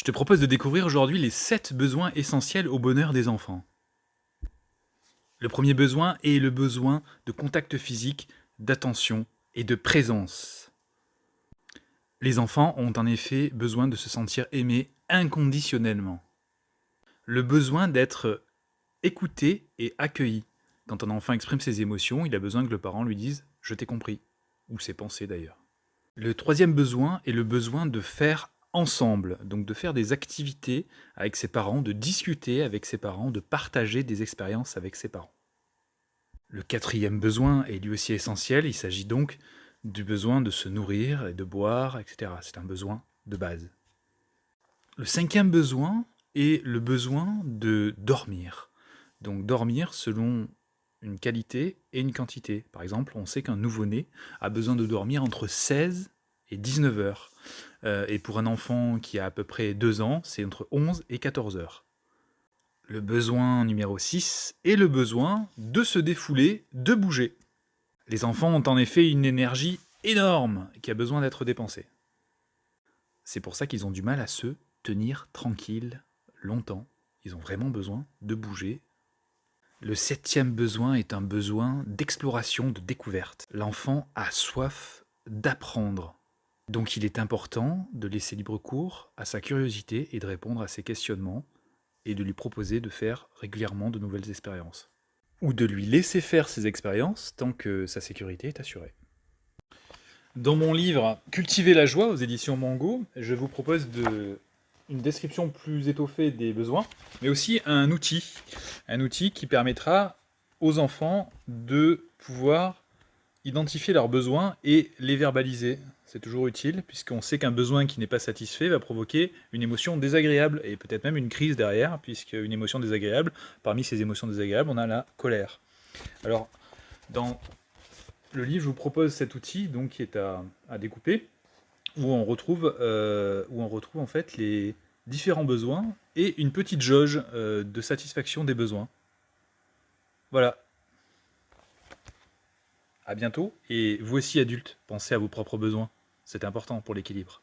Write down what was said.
Je te propose de découvrir aujourd'hui les 7 besoins essentiels au bonheur des enfants. Le premier besoin est le besoin de contact physique, d'attention et de présence. Les enfants ont en effet besoin de se sentir aimés inconditionnellement. Le besoin d'être écouté et accueilli. Quand un enfant exprime ses émotions, il a besoin que le parent lui dise « je t'ai compris » ou ses pensées d'ailleurs. Le troisième besoin est le besoin de faire ensemble, donc de faire des activités avec ses parents, de discuter avec ses parents, de partager des expériences avec ses parents. Le quatrième besoin est lui aussi essentiel, il s'agit donc du besoin de se nourrir et de boire, etc. C'est un besoin de base. Le cinquième besoin est le besoin de dormir. Donc dormir selon une qualité et une quantité. Par exemple, on sait qu'un nouveau-né a besoin de dormir entre 16 et 19 heures. Et pour un enfant qui a à peu près 2 ans, c'est entre 11 et 14 heures. Le besoin numéro 6 est le besoin de se défouler, de bouger. Les enfants ont en effet une énergie énorme qui a besoin d'être dépensée. C'est pour ça qu'ils ont du mal à se tenir tranquilles longtemps. Ils ont vraiment besoin de bouger. Le septième besoin est un besoin d'exploration, de découverte. L'enfant a soif d'apprendre. Donc il est important de laisser libre cours à sa curiosité et de répondre à ses questionnements et de lui proposer de faire régulièrement de nouvelles expériences. Ou de lui laisser faire ses expériences tant que sa sécurité est assurée. Dans mon livre « Cultiver la joie » aux éditions Mango, je vous propose une description plus étoffée des besoins, mais aussi un outil qui permettra aux enfants de pouvoir identifier leurs besoins et les verbaliser. C'est toujours utile, puisqu'on sait qu'un besoin qui n'est pas satisfait va provoquer une émotion désagréable, et peut-être même une crise derrière, puisqu'une émotion désagréable, parmi ces émotions désagréables, on a la colère. Alors, dans le livre, je vous propose cet outil donc, qui est à découper, où on retrouve en fait les différents besoins et une petite jauge de satisfaction des besoins. Voilà. À bientôt, et vous aussi adultes, pensez à vos propres besoins. C'est important pour l'équilibre.